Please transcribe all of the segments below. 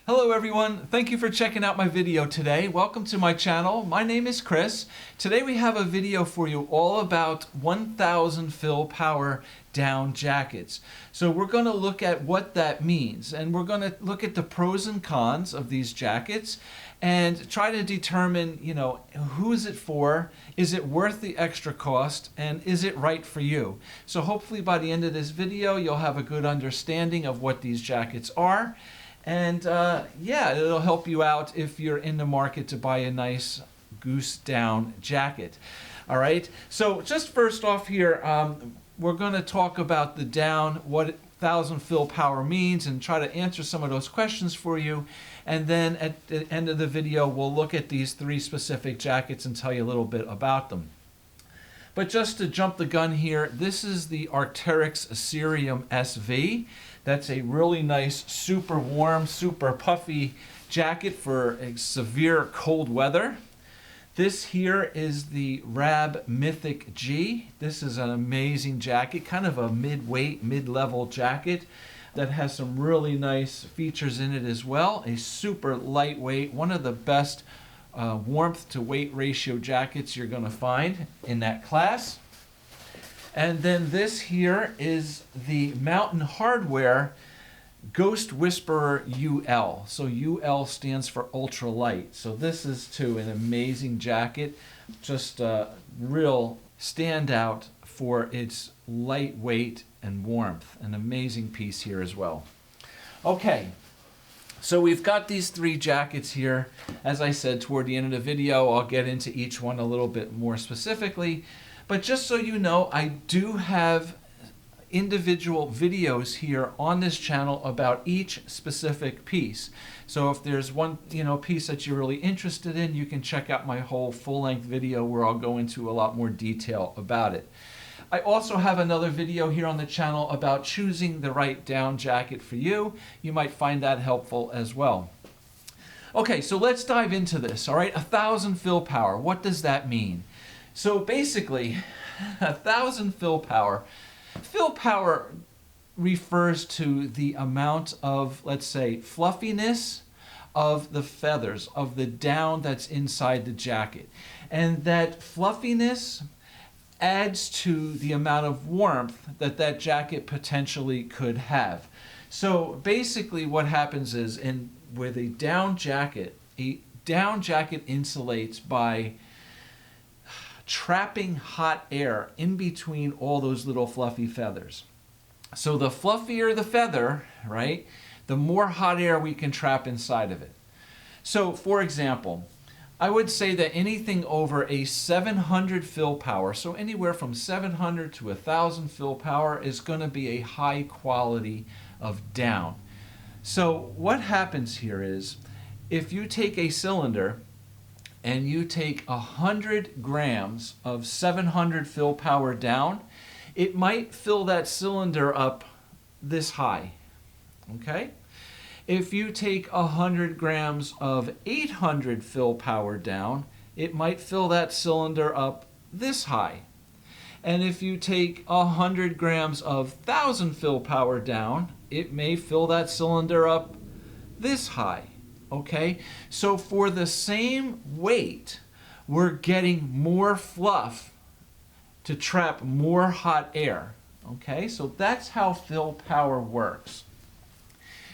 Hello everyone, thank you for checking out my video today. Welcome to my channel. My name is Chris. Today we have a video for you all about 1000 fill power down jackets. So we're going to look at what that means, and we're going to look at the pros and cons of these jackets and try to determine, who is it for, is it worth the extra cost, and is it right for you? So hopefully by the end of this video you'll have a good understanding of what these jackets are. And it'll help you out if you're in the market to buy a nice goose down jacket. All right, so just first off here, we're going to talk about the down, what 1000 fill power means, and try to answer some of those questions for you. And then at the end of the video, we'll look at these 3 specific jackets and tell you a little bit about them. But just to jump the gun here, this is the Arc'teryx Cerium SV. That's a really nice, super warm, super puffy jacket for a severe cold weather. This here is the Rab Mythic G. This is an amazing jacket, kind of a mid-weight, mid-level jacket that has some really nice features in it as well. A super lightweight, one of the best warmth to weight ratio jackets you're going to find in that class. And then this here is the Mountain Hardwear Ghost Whisperer UL. So UL stands for ultra light. So this is too an amazing jacket, just a real standout for its lightweight and warmth. An amazing piece here as well. Okay. So we've got these 3 jackets here. As I said, toward the end of the video, I'll get into each one a little bit more specifically. But just so you know, I do have individual videos here on this channel about each specific piece. So if there's one piece that you're really interested in, you can check out my whole full-length video where I'll go into a lot more detail about it. I also have another video here on the channel about choosing the right down jacket for you. You might find that helpful as well. Okay, so let's dive into this, all right? 1000 fill power, what does that mean? So basically, 1000 fill power refers to the amount of, let's say, fluffiness of the feathers, of the down that's inside the jacket. And that fluffiness adds to the amount of warmth that that jacket potentially could have. So basically what happens is with a down jacket insulates by trapping hot air in between all those little fluffy feathers. So the fluffier the feather, right, the more hot air we can trap inside of it. So for example, I would say that anything over a 700 fill power, so anywhere from 700 to 1000 fill power, is going to be a high quality of down. So what happens here is, if you take a cylinder and you take 100 grams of 700 fill power down, it might fill that cylinder up this high, okay? If you take 100 grams of 800 fill power down, it might fill that cylinder up this high. And if you take 100 grams of 1000 fill power down, it may fill that cylinder up this high. Okay? So for the same weight, we're getting more fluff to trap more hot air. Okay? So that's how fill power works.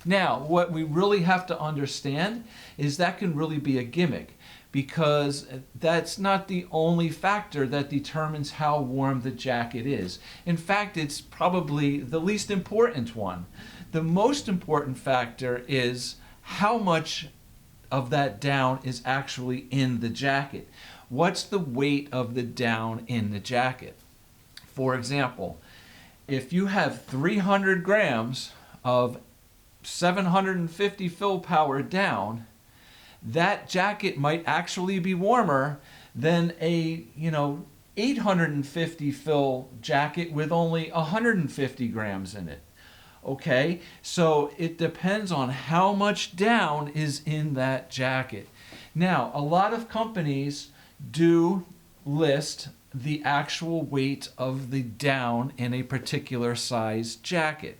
Now, what we really have to understand is that can really be a gimmick, because that's not the only factor that determines how warm the jacket is. In fact, it's probably the least important one. The most important factor is how much of that down is actually in the jacket. What's the weight of the down in the jacket? For example, if you have 300 grams of 750 fill power down, that jacket might actually be warmer than a 850 fill jacket with only 150 grams in it. Okay, so it depends on how much down is in that jacket. Now, a lot of companies do list the actual weight of the down in a particular size jacket.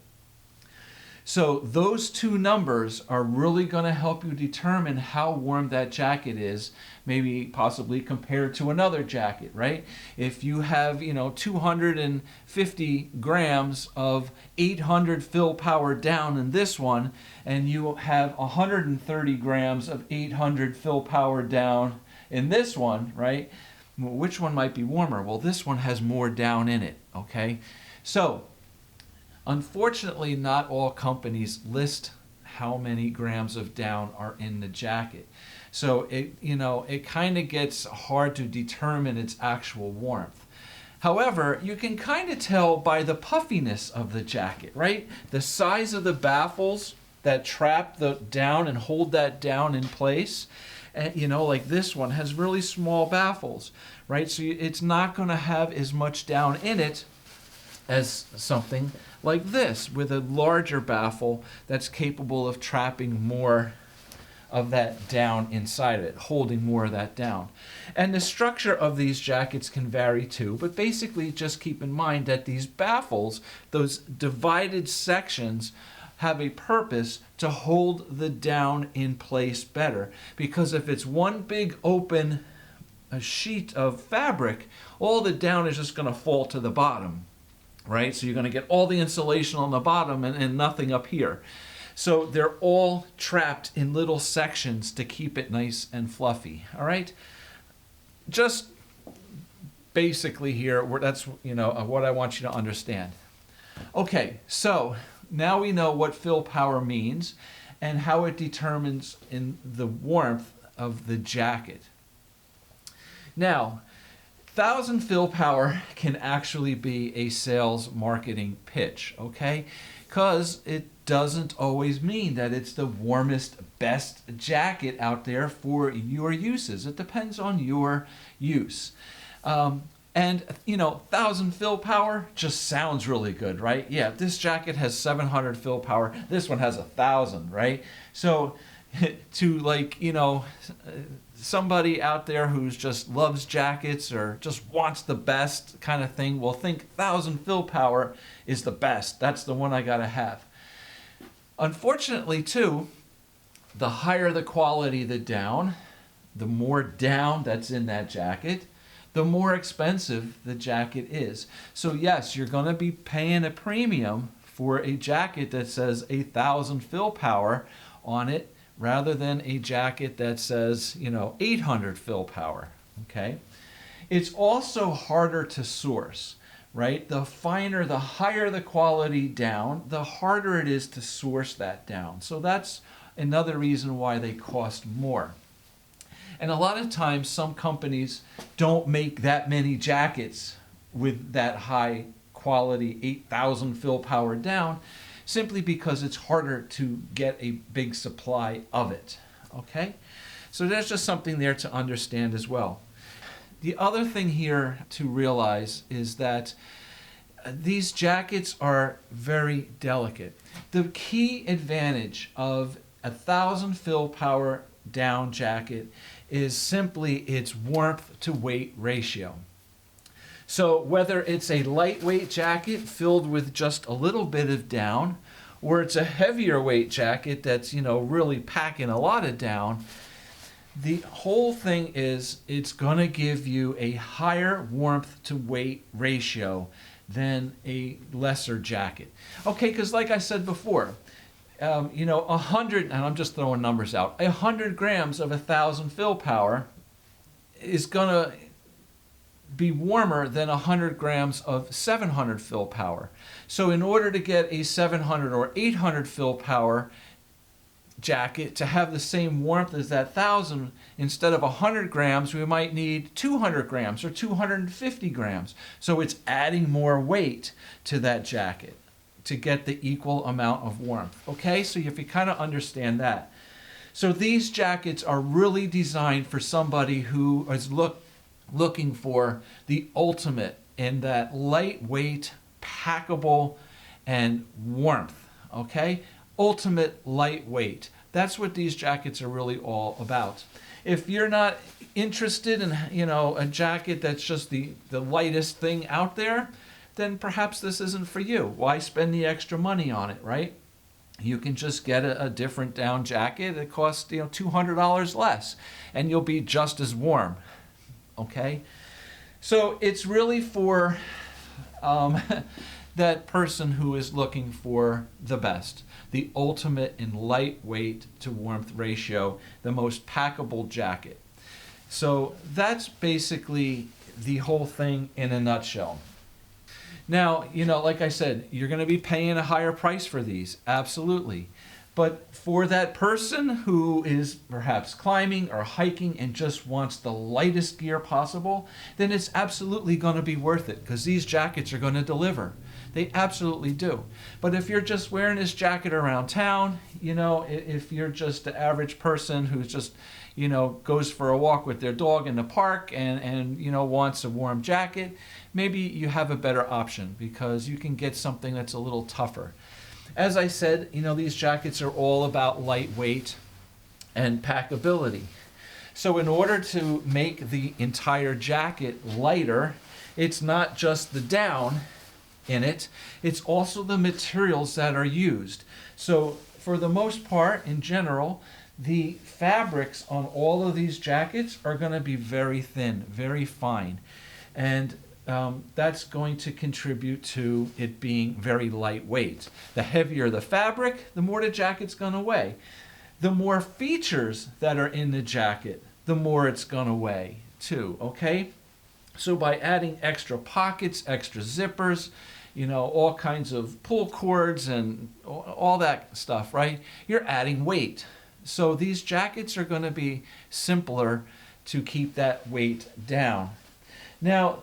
So those two numbers are really going to help you determine how warm that jacket is, maybe possibly compared to another jacket, right? If you have, 250 grams of 800 fill power down in this one, and you have 130 grams of 800 fill power down in this one, right? Which one might be warmer? Well, this one has more down in it, okay? So, unfortunately, not all companies list how many grams of down are in the jacket. So it kind of gets hard to determine its actual warmth. However, you can kind of tell by the puffiness of the jacket, right? The size of the baffles that trap the down and hold that down in place. And, like this one has really small baffles, right? So it's not going to have as much down in it as something like this with a larger baffle that's capable of trapping more of that down inside of it, holding more of that down. And the structure of these jackets can vary too, but basically just keep in mind that these baffles, those divided sections, have a purpose to hold the down in place better. Because if it's one big open sheet of fabric, all the down is just going to fall to the bottom. Right? So you're going to get all the insulation on the bottom and nothing up here. So they're all trapped in little sections to keep it nice and fluffy. All right? Just basically here, that's what I want you to understand. Okay, so now we know what fill power means and how it determines in the warmth of the jacket. Now, 1,000 fill power can actually be a sales marketing pitch, okay? Because it doesn't always mean that it's the warmest, best jacket out there for your uses. It depends on your use. And 1,000 fill power just sounds really good, right? Yeah, this jacket has 700 fill power. This one has 1,000, right? So to somebody out there who's just loves jackets or just wants the best kind of thing will think 1,000 fill power is the best. That's the one I gotta have. Unfortunately, too, the higher the quality the down, the more down that's in that jacket, the more expensive the jacket is. So yes, you're gonna be paying a premium for a jacket that says 1,000 fill power on it, rather than a jacket that says, 800 fill power, okay? It's also harder to source, right? The finer, the higher the quality down, the harder it is to source that down. So that's another reason why they cost more. And a lot of times some companies don't make that many jackets with that high quality 8,000 fill power down, simply because it's harder to get a big supply of it, okay? So there's just something there to understand as well. The other thing here to realize is that these jackets are very delicate. The key advantage of 1,000 fill power down jacket is simply its warmth to weight ratio. So whether it's a lightweight jacket filled with just a little bit of down, or it's a heavier weight jacket that's, really packing a lot of down, the whole thing is it's going to give you a higher warmth to weight ratio than a lesser jacket. Okay, because like I said before, 100, and I'm just throwing numbers out, 100 grams of 1,000 fill power is going to be warmer than 100 grams of 700 fill power. So in order to get a 700 or 800 fill power jacket to have the same warmth as that 1,000, instead of 100 grams, we might need 200 grams or 250 grams. So it's adding more weight to that jacket to get the equal amount of warmth. Okay, so if you kind of understand that. So these jackets are really designed for somebody who is looking for the ultimate in that lightweight, packable, and warmth, okay? Ultimate lightweight. That's what these jackets are really all about. If you're not interested in, a jacket that's just the lightest thing out there, then perhaps this isn't for you. Why spend the extra money on it, right? You can just get a different down jacket. It costs $200 less, and you'll be just as warm. Okay, so it's really for that person who is looking for the best, the ultimate in lightweight to warmth ratio, the most packable jacket. So that's basically the whole thing in a nutshell. Now, like I said, you're going to be paying a higher price for these, absolutely. But for that person who is perhaps climbing or hiking and just wants the lightest gear possible, then it's absolutely going to be worth it, because these jackets are going to deliver. They absolutely do. But if you're just wearing this jacket around town, if you're just the average person who's just, goes for a walk with their dog in the park and wants a warm jacket, maybe you have a better option, because you can get something that's a little tougher. As I said, these jackets are all about lightweight and packability. So in order to make the entire jacket lighter, it's not just the down in it, it's also the materials that are used. So for the most part, in general, the fabrics on all of these jackets are going to be very thin, very fine. And that's going to contribute to it being very lightweight. The heavier the fabric, the more the jacket's going to weigh. The more features that are in the jacket, the more it's going to weigh too, okay? So by adding extra pockets, extra zippers, all kinds of pull cords and all that stuff, right? You're adding weight. So these jackets are going to be simpler to keep that weight down. Now,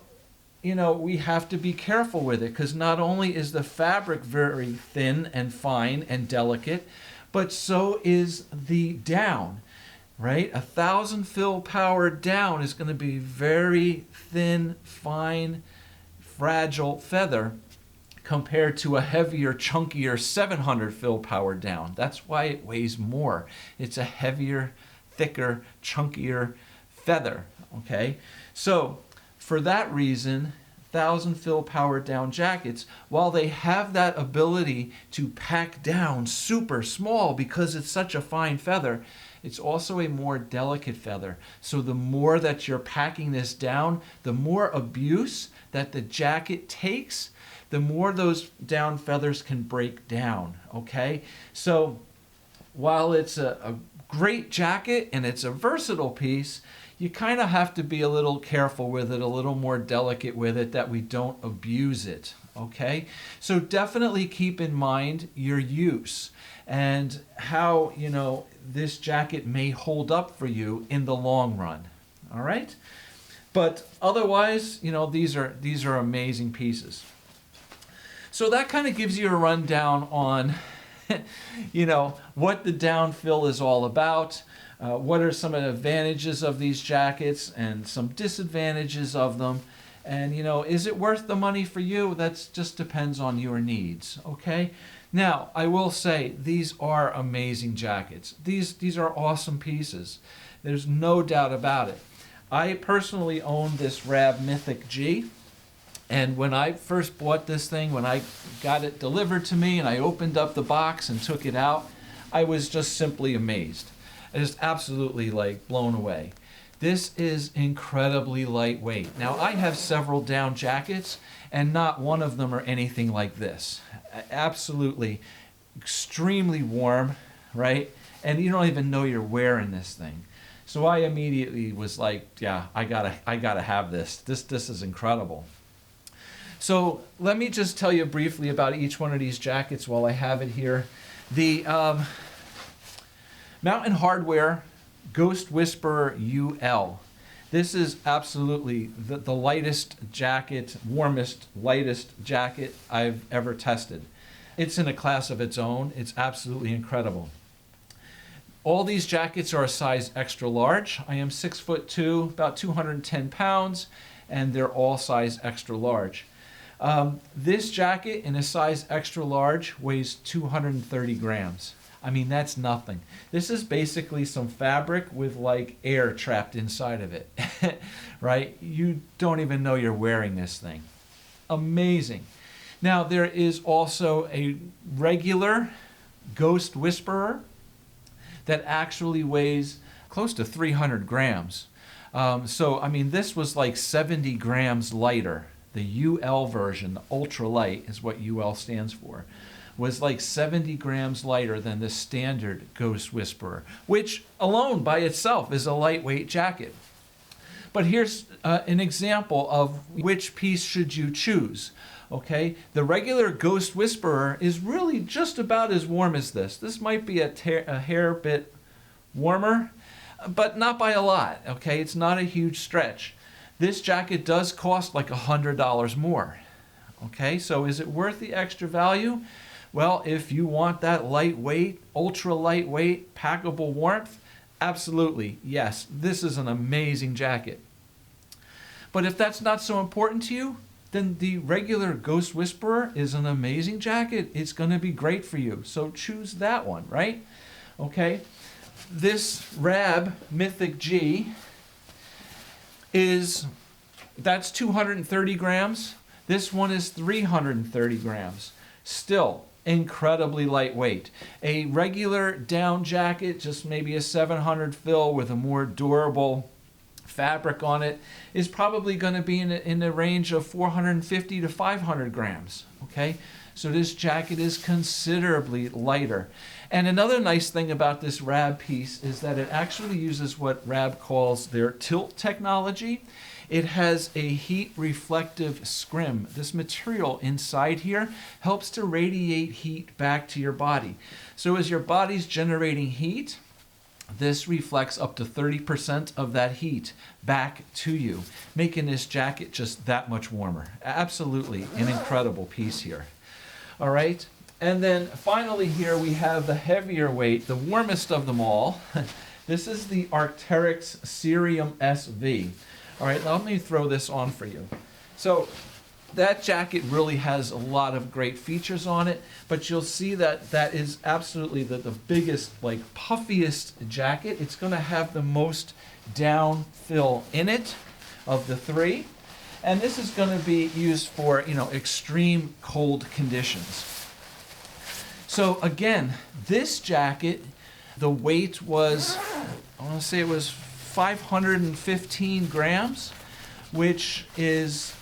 we have to be careful with it, because not only is the fabric very thin and fine and delicate, but so is the down, right? 1,000 fill power down is going to be very thin, fine, fragile feather compared to a heavier, chunkier 700 fill power down. That's why it weighs more. It's a heavier, thicker, chunkier feather, okay? So for that reason, 1,000 fill power down jackets, while they have that ability to pack down super small because it's such a fine feather, it's also a more delicate feather. So the more that you're packing this down, the more abuse that the jacket takes, the more those down feathers can break down, okay? So while it's a great jacket and it's a versatile piece, you kind of have to be a little careful with it, a little more delicate with it, that we don't abuse it, okay? So definitely keep in mind your use and how, this jacket may hold up for you in the long run, all right? But otherwise, these are amazing pieces. So that kind of gives you a rundown on, what the down fill is all about. What are some advantages of these jackets and some disadvantages of them? And, is it worth the money for you? That just depends on your needs, okay? Now, I will say these are amazing jackets. These are awesome pieces. There's no doubt about it. I personally own this Rab Mythic G. And when I first bought this thing, when I got it delivered to me and I opened up the box and took it out, I was just simply amazed. I was absolutely blown away. This is incredibly lightweight. Now, I have several down jackets, and not one of them are anything like this. Absolutely extremely warm, right? And you don't even know you're wearing this thing. So I immediately was like, yeah, I gotta have this. This is incredible. So let me just tell you briefly about each one of these jackets while I have it here. The Mountain Hardwear Ghost Whisperer UL. This is absolutely the lightest jacket, warmest, lightest jacket I've ever tested. It's in a class of its own. It's absolutely incredible. All these jackets are a size extra large. I am 6'2", about 210 pounds, and they're all size extra large. This jacket in a size extra large weighs 230 grams. I mean, that's nothing. This is basically some fabric with air trapped inside of it, right? You don't even know you're wearing this thing. Amazing. Now, there is also a regular Ghost Whisperer that actually weighs close to 300 grams. So, I mean, this was like 70 grams lighter. The UL version, the ultralight is what UL stands for, was like 70 grams lighter than the standard Ghost Whisperer, which alone by itself is a lightweight jacket. But here's an example of which piece should you choose. Okay, the regular Ghost Whisperer is really just about as warm as this. This might be a hair bit warmer, but not by a lot. Okay, it's not a huge stretch. This jacket does cost like $100 more. Okay, so is it worth the extra value? Well, if you want that lightweight, ultra lightweight, packable warmth, absolutely, yes, this is an amazing jacket. But if that's not so important to you, then the regular Ghost Whisperer is an amazing jacket. It's going to be great for you. So choose that one, right? Okay. This Rab Mythic G that's 230 grams. This one is 330 grams. Still incredibly lightweight. A regular down jacket, just maybe a 700 fill with a more durable fabric on it, is probably going to be in the range of 450 to 500 grams. Okay, so this jacket is considerably lighter. And another nice thing about this Rab piece is that it actually uses what Rab calls their tilt technology. It has a heat reflective scrim. This material inside here helps to radiate heat back to your body. So as your body's generating heat, this reflects up to 30% of that heat back to you, making this jacket just that much warmer. Absolutely an incredible piece here. All right, and then finally here we have the heavier weight, the warmest of them all. This is the Arc'teryx Cerium SV. All right, let me throw this on for you. So that jacket really has a lot of great features on it, but you'll see that that is absolutely the biggest, like puffiest jacket. It's going to have the most down fill in it of the three. And this is going to be used for, extreme cold conditions. So again, this jacket, the weight was, I want to say it was 515 grams, which is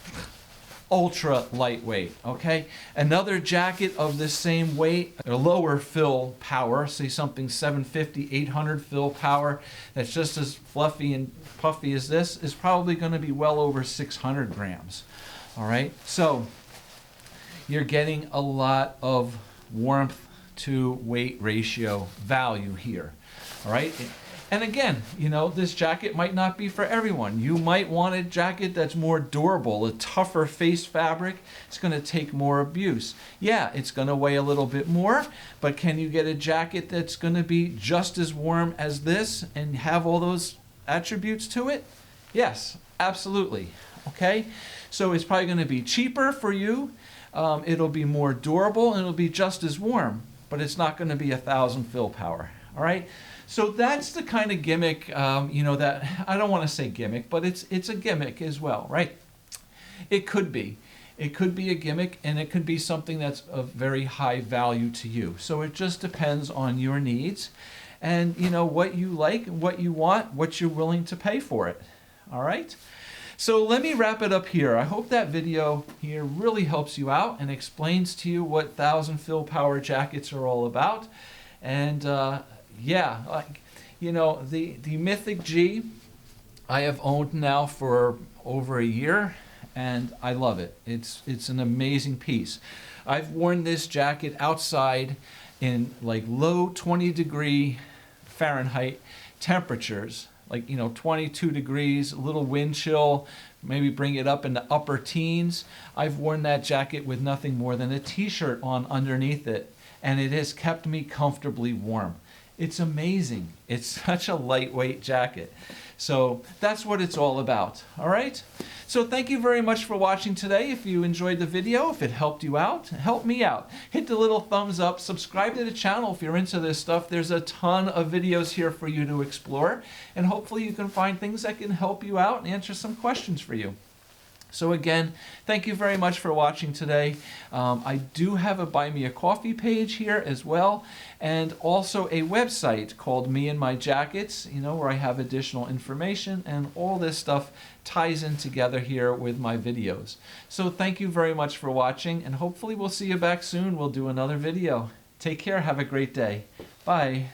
ultra lightweight. Okay, another jacket of the same weight, a lower fill power, say something 750, 800 fill power, that's just as fluffy and puffy as this, is probably going to be well over 600 grams. All right, so you're getting a lot of warmth to weight ratio value here. All right. And again, this jacket might not be for everyone. You might want a jacket that's more durable, a tougher face fabric. It's going to take more abuse. Yeah, it's going to weigh a little bit more, but can you get a jacket that's going to be just as warm as this and have all those attributes to it? Yes, absolutely. Okay, so it's probably going to be cheaper for you. It'll be more durable and it'll be just as warm, but it's not going to be 1,000 fill power. All right. So that's the kind of gimmick, that I don't want to say gimmick, but it's a gimmick as well, right? It could be. It could be a gimmick, and it could be something that's of very high value to you. So it just depends on your needs and, what you like, what you want, what you're willing to pay for it. All right? So let me wrap it up here. I hope that video here really helps you out and explains to you what 1,000 fill power jackets are all about. And, the Mythic G I have owned now for over a year, and I love it. It's an amazing piece. I've worn this jacket outside in like low 20-degree Fahrenheit temperatures, like 22 degrees, a little wind chill, maybe bring it up in the upper teens. I've worn that jacket with nothing more than a t-shirt on underneath it, and it has kept me comfortably warm. It's amazing. It's such a lightweight jacket. So that's what it's all about. All right? So thank you very much for watching today. If you enjoyed the video, if it helped you out, help me out. Hit the little thumbs up. Subscribe to the channel if you're into this stuff. There's a ton of videos here for you to explore. And hopefully you can find things that can help you out and answer some questions for you. So again, thank you very much for watching today. I do have a Buy Me a Coffee page here as well, and also a website called Me and My Jackets, where I have additional information, and all this stuff ties in together here with my videos. So thank you very much for watching, and hopefully we'll see you back soon. We'll do another video. Take care. Have a great day. Bye.